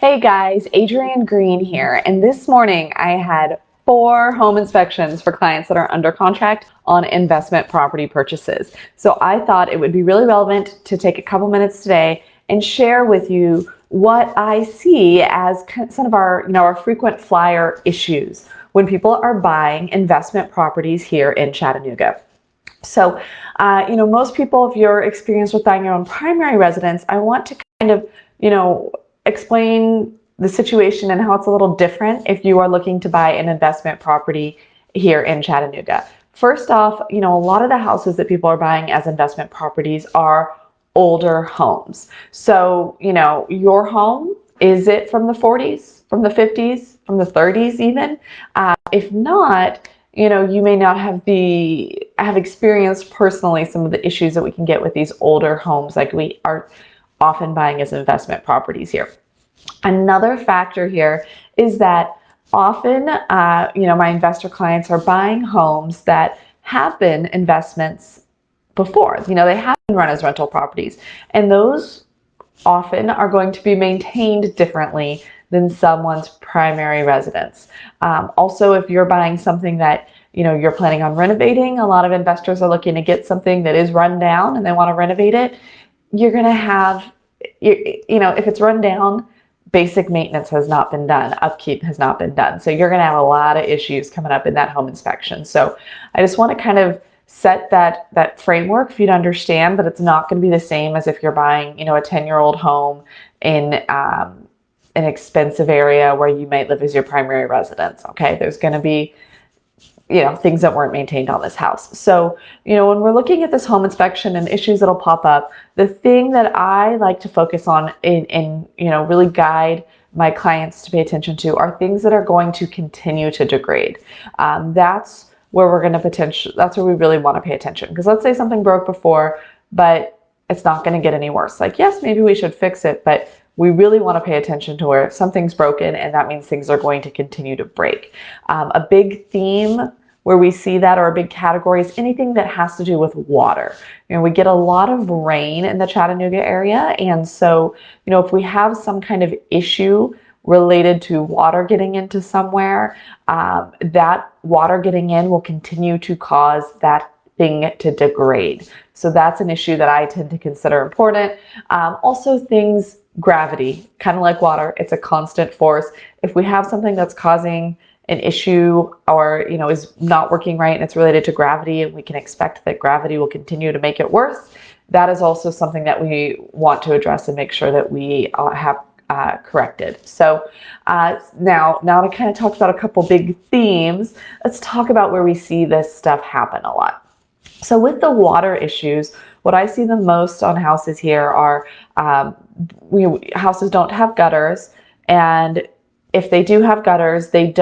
Hey guys, Adrienne Green here, and this morning I had 4 home inspections for clients that are under contract on investment property purchases. So I thought it would be really relevant to take a couple minutes today and share with you what I see as some of our frequent flyer issues when people are buying investment properties here in Chattanooga. So, most people, if you're experienced with buying your own primary residence, I want to kind of, explain the situation and how it's a little different if you are looking to buy an investment property here in Chattanooga. First off, a lot of the houses that people are buying as investment properties are older homes. So, your home, is it from the 40s, from the 50s, from the 30s even? If not, you may not have experienced personally some of the issues that we can get with these older homes like we are often buying as investment properties here. Another factor here is that often, my investor clients are buying homes that have been investments before. They have been run as rental properties, and those often are going to be maintained differently than someone's primary residence. Also, if you're buying something that you're planning on renovating, a lot of investors are looking to get something that is run down and they want to renovate it. You're going to have, if it's run down, basic maintenance has not been done, upkeep has not been done. So you're going to have a lot of issues coming up in that home inspection. So I just want to kind of set that framework for you to understand that it's not going to be the same as if you're buying, a 10-year-old home in an expensive area where you might live as your primary residence. Okay, there's going to be things that weren't maintained on this house. So, when we're looking at this home inspection and issues that'll pop up, the thing that I like to focus on and really guide my clients to pay attention to are things that are going to continue to degrade. That's where that's where we really want to pay attention. Because let's say something broke before, but it's not going to get any worse. Like, yes, maybe we should fix it, but we really want to pay attention to where something's broken, and that means things are going to continue to break. A big theme where we see that, or a big category, is anything that has to do with water. We get a lot of rain in the Chattanooga area, and so, if we have some kind of issue related to water getting into somewhere, that water getting in will continue to cause that thing to degrade. So that's an issue that I tend to consider important. Also, gravity, kind of like water, it's a constant force. If we have something that's causing an issue or is not working right and it's related to gravity, and we can expect that gravity will continue to make it worse, that is also something that we want to address and make sure that we have corrected. So now to kind of talk about a couple big themes, let's talk about where we see this stuff happen a lot. So with the water issues, what I see the most on houses here are houses don't have gutters, and if they do have gutters, they're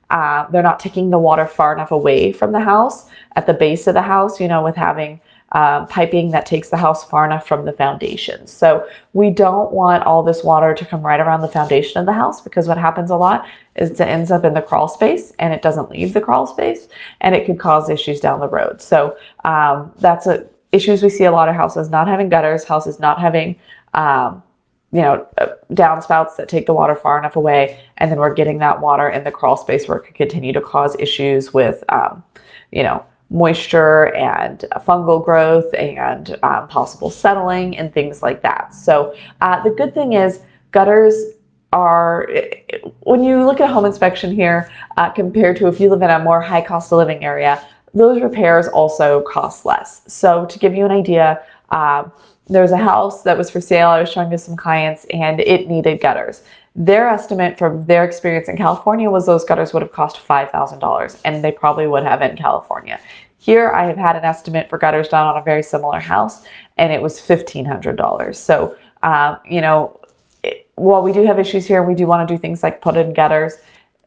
not taking the water far enough away from the house at the base of the house, with having piping that takes the house far enough from the foundation. So we don't want all this water to come right around the foundation of the house, because what happens a lot is it ends up in the crawl space and it doesn't leave the crawl space, and it could cause issues down the road. So that's issues we see a lot of houses not having gutters, houses not having downspouts that take the water far enough away, and then we're getting that water in the crawl space where it could continue to cause issues with moisture and fungal growth and possible settling and things like that. So the good thing is gutters are, when you look at home inspection here, compared to if you live in a more high cost of living area, those repairs also cost less. So to give you an idea, there's a house that was for sale I was showing to some clients, and it needed gutters. Their estimate from their experience in California was those gutters would have cost $5,000, and they probably would have in California. Here, I have had an estimate for gutters done on a very similar house, and it was $1,500. So, while we do have issues here, we do want to do things like put in gutters.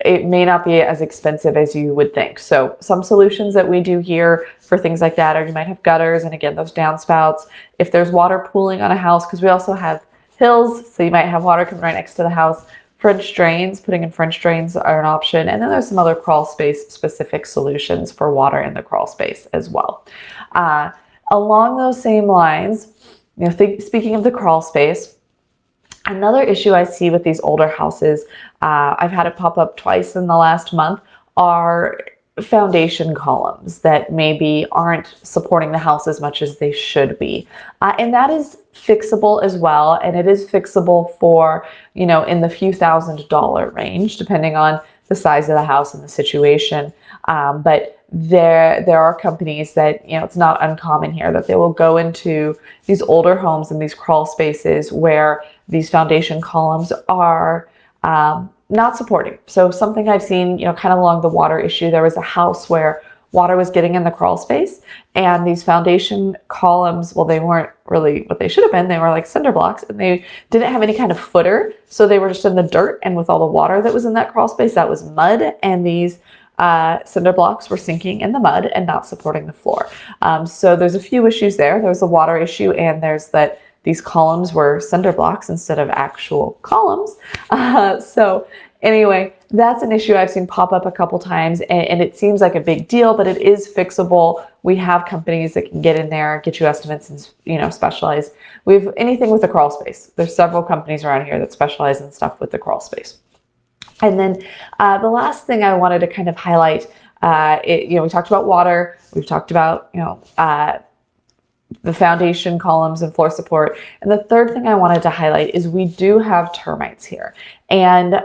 It may not be as expensive as you would think. So some solutions that we do here for things like that are, you might have gutters, and again, those downspouts. If there's water pooling on a house, because we also have hills, so you might have water coming right next to the house. French drains, putting in French drains are an option. And then there's some other crawl space specific solutions for water in the crawl space as well. Along those same lines, speaking of the crawl space, Another issue I see with these older houses, I've had it pop up twice in the last month, are foundation columns that maybe aren't supporting the house as much as they should be. And that is fixable as well. And it is fixable for, in the few $1,000s range, depending on the size of the house and the situation. But there are companies that, it's not uncommon here that they will go into these older homes and these crawl spaces where these foundation columns are not supporting. So something I've seen, kind of along the water issue, there was a house where water was getting in the crawl space and these foundation columns, well, they weren't really what they should have been. They were like cinder blocks and they didn't have any kind of footer. So they were just in the dirt, and with all the water that was in that crawl space, that was mud, and these cinder blocks were sinking in the mud and not supporting the floor. So there's a few issues there. There's the water issue, and there's that these columns were cinder blocks instead of actual columns. So anyway, that's an issue I've seen pop up a couple times, and it seems like a big deal, but it is fixable. We have companies that can get in there, get you estimates, and specialize. We have anything with a crawl space. There's several companies around here that specialize in stuff with the crawl space. And then the last thing I wanted to kind of highlight, we talked about water, we've talked about the foundation columns and floor support. And the third thing I wanted to highlight is we do have termites here. And,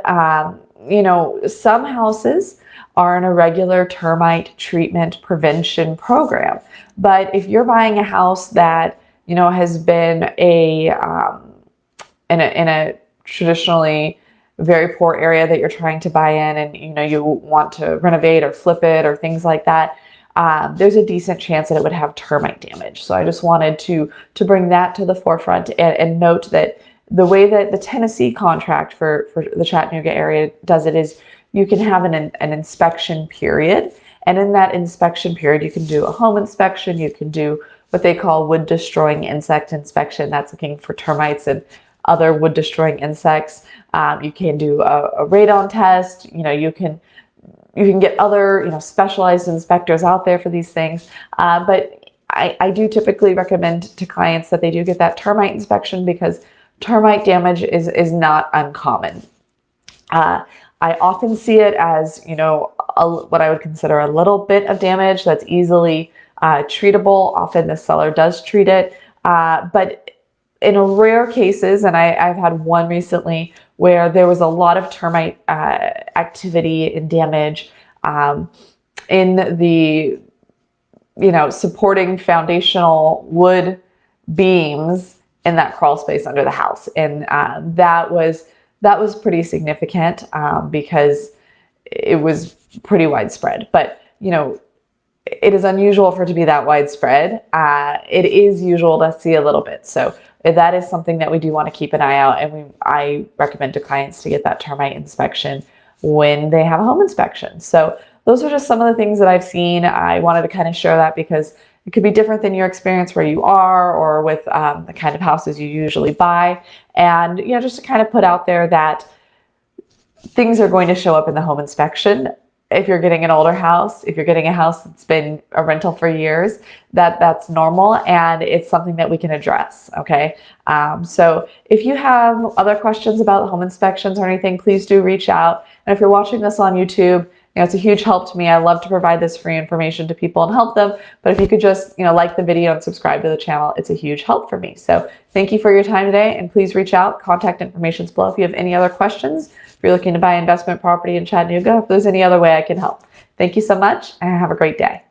some houses are in a regular termite treatment prevention program. But if you're buying a house that, has been in a traditionally very poor area that you're trying to buy in, and, you want to renovate or flip it or things like that, there's a decent chance that it would have termite damage. So I just wanted to bring that to the forefront and note that the way that the Tennessee contract for the Chattanooga area does it is you can have an inspection period. And in that inspection period, you can do a home inspection. You can do what they call wood destroying insect inspection. That's looking for termites and other wood destroying insects. You can do a radon test. You can get other, specialized inspectors out there for these things. But I do typically recommend to clients that they do get that termite inspection, because termite damage is not uncommon. I often see it as, what I would consider a little bit of damage that's easily treatable. Often the seller does treat it. But in rare cases, and I've had one recently where there was a lot of termite activity and damage in the, supporting foundational wood beams in that crawl space under the house. And that was pretty significant because it was pretty widespread. But, it is unusual for it to be that widespread. It is usual to see a little bit. So that is something that we do want to keep an eye out. And I recommend to clients to get that termite inspection when they have a home inspection. So those are just some of the things that I've seen. I wanted to kind of share that because it could be different than your experience where you are, or with the kind of houses you usually buy. And, just to kind of put out there that things are going to show up in the home inspection. If you're getting an older house, if you're getting a house that's been a rental for years, that's normal, and it's something that we can address. Okay. So if you have other questions about home inspections or anything, please do reach out. And if you're watching this on YouTube, it's a huge help to me. I love to provide this free information to people and help them. But if you could just, like the video and subscribe to the channel, it's a huge help for me. So thank you for your time today, and please reach out. Contact information is below if you have any other questions. If you're looking to buy investment property in Chattanooga, if there's any other way I can help. Thank you so much, and have a great day.